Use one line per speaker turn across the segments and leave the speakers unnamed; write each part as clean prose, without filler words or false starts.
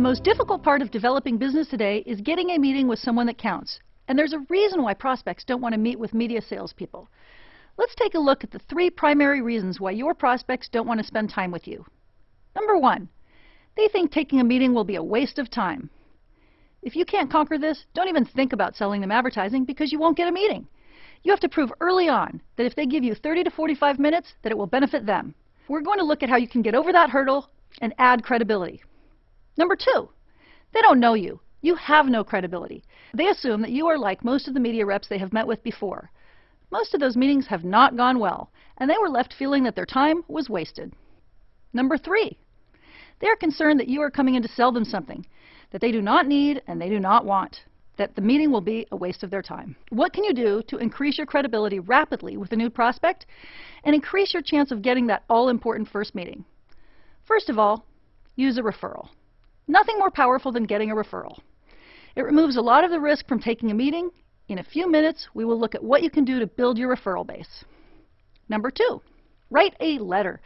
The most difficult part of developing business today is getting a meeting with someone that counts. And there's a reason why prospects don't want to meet with media salespeople. Let's take a look at the 3 primary reasons why your prospects don't want to spend time with you. Number 1, they think taking a meeting will be a waste of time. If you can't conquer this, don't even think about selling them advertising because you won't get a meeting. You have to prove early on that if they give you 30 to 45 minutes, that it will benefit them. We're going to look at how you can get over that hurdle and add credibility. Number 2, they don't know you. You have no credibility. They assume that you are like most of the media reps they have met with before. Most of those meetings have not gone well, and they were left feeling that their time was wasted. Number 3, they are concerned that you are coming in to sell them something that they do not need and they do not want, that the meeting will be a waste of their time. What can you do to increase your credibility rapidly with a new prospect and increase your chance of getting that all-important first meeting? First of all, use a referral. Nothing more powerful than getting a referral. It removes a lot of the risk from taking a meeting. In a few minutes, we will look at what you can do to build your referral base. Number 2, write a letter.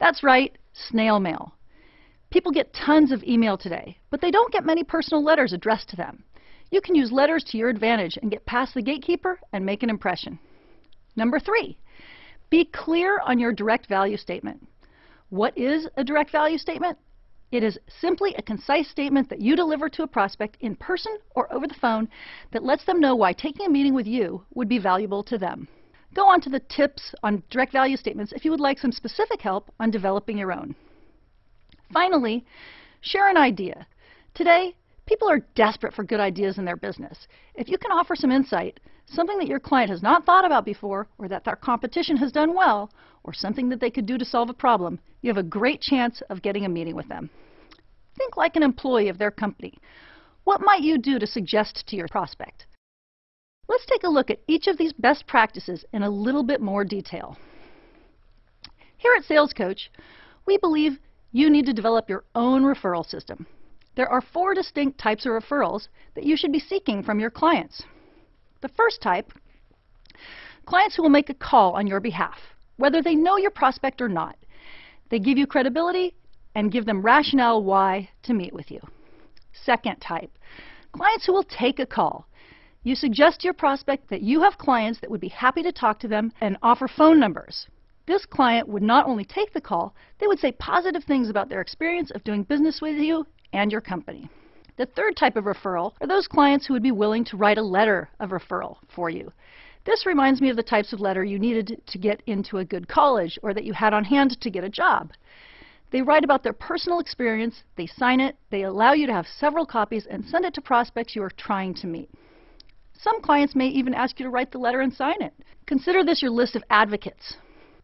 That's right, snail mail. People get tons of email today, but they don't get many personal letters addressed to them. You can use letters to your advantage and get past the gatekeeper and make an impression. Number 3, be clear on your direct value statement. What is a direct value statement? It is simply a concise statement that you deliver to a prospect in person or over the phone that lets them know why taking a meeting with you would be valuable to them. Go on to the tips on direct value statements if you would like some specific help on developing your own. Finally, share an idea. Today, people are desperate for good ideas in their business. If you can offer some insight, something that your client has not thought about before, or that their competition has done well, or something that they could do to solve a problem, you have a great chance of getting a meeting with them. Think like an employee of their company. What might you do to suggest to your prospect? Let's take a look at each of these best practices in a little bit more detail. Here at Sales Coach, we believe you need to develop your own referral system. There are 4 distinct types of referrals that you should be seeking from your clients. The first type, clients who will make a call on your behalf, whether they know your prospect or not. They give you credibility and give them rationale why to meet with you. Second type, clients who will take a call. You suggest to your prospect that you have clients that would be happy to talk to them and offer phone numbers. This client would not only take the call, they would say positive things about their experience of doing business with you and your company. The third type of referral are those clients who would be willing to write a letter of referral for you. This reminds me of the types of letter you needed to get into a good college or that you had on hand to get a job. They write about their personal experience, they sign it, they allow you to have several copies and send it to prospects you are trying to meet. Some clients may even ask you to write the letter and sign it. Consider this your list of advocates.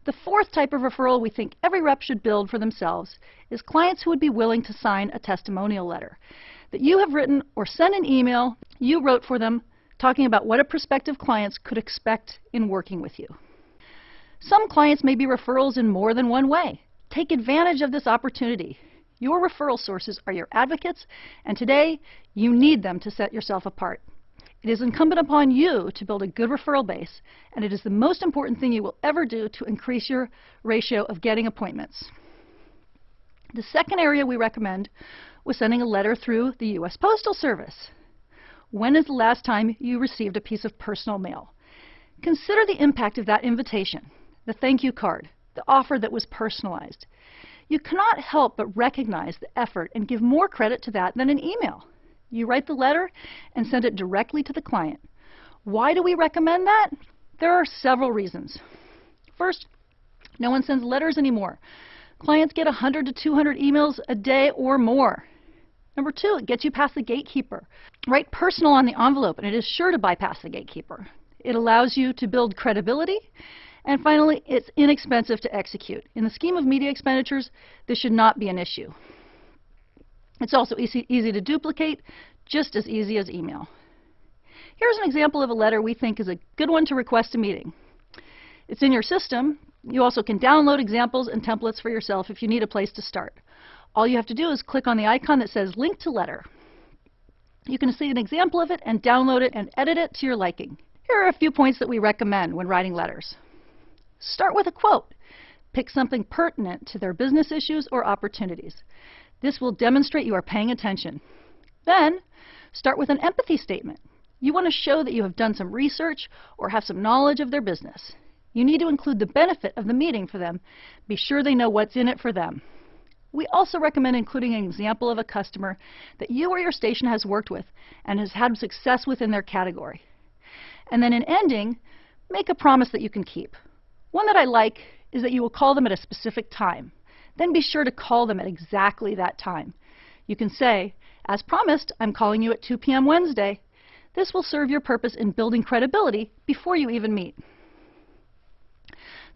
The fourth type of referral we think every rep should build for themselves is clients who would be willing to sign a testimonial letter that you have written or send an email you wrote for them talking about what a prospective clients could expect in working with you. Some clients may be referrals in more than one way. Take advantage of this opportunity. Your referral sources are your advocates, and today you need them to set yourself apart. It is incumbent upon you to build a good referral base, and it is the most important thing you will ever do to increase your ratio of getting appointments. The second area we recommend was sending a letter through the U.S. Postal Service. When is the last time you received a piece of personal mail? Consider the impact of that invitation, the thank you card, the offer that was personalized. You cannot help but recognize the effort and give more credit to that than an email. You write the letter and send it directly to the client. Why do we recommend that? There are several reasons. First, no one sends letters anymore. Clients get 100 to 200 emails a day or more. Number 2, it gets you past the gatekeeper. Write personal on the envelope and it is sure to bypass the gatekeeper. It allows you to build credibility. And finally, it's inexpensive to execute. In the scheme of media expenditures, this should not be an issue. It's also easy to duplicate, just as easy as email. Here's an example of a letter we think is a good one to request a meeting. It's in your system. You also can download examples and templates for yourself if you need a place to start. All you have to do is click on the icon that says Link to Letter. You can see an example of it and download it and edit it to your liking. Here are a few points that we recommend when writing letters. Start with a quote. Pick something pertinent to their business issues or opportunities. This will demonstrate you are paying attention. Then, start with an empathy statement. You want to show that you have done some research or have some knowledge of their business. You need to include the benefit of the meeting for them. Be sure they know what's in it for them. We also recommend including an example of a customer that you or your station has worked with and has had success within their category. And then in ending, make a promise that you can keep. One that I like is that you will call them at a specific time. Then be sure to call them at exactly that time. You can say, as promised, I'm calling you at 2 p.m. Wednesday. This will serve your purpose in building credibility before you even meet.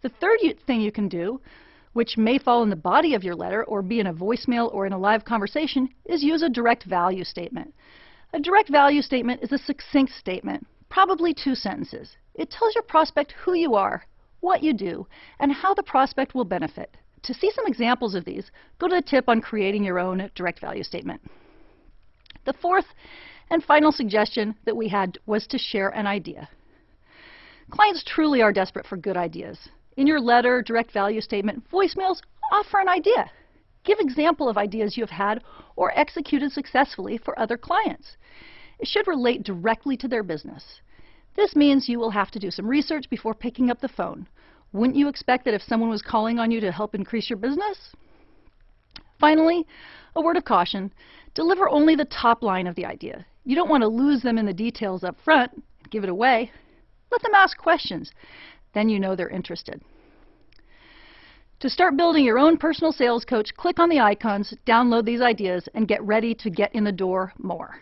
The third thing you can do, which may fall in the body of your letter or be in a voicemail or in a live conversation, is use a direct value statement. A direct value statement is a succinct statement, probably 2 sentences. It tells your prospect who you are, what you do, and how the prospect will benefit. To see some examples of these, go to the tip on creating your own direct value statement. The fourth and final suggestion that we had was to share an idea. Clients truly are desperate for good ideas. In your letter, direct value statement, voicemails, offer an idea. Give example of ideas you have had or executed successfully for other clients. It should relate directly to their business. This means you will have to do some research before picking up the phone. Wouldn't you expect that if someone was calling on you to help increase your business? Finally, a word of caution. Deliver only the top line of the idea. You don't want to lose them in the details up front and give it away. Let them ask questions. Then you know they're interested. To start building your own personal sales coach, click on the icons, download these ideas, and get ready to get in the door more.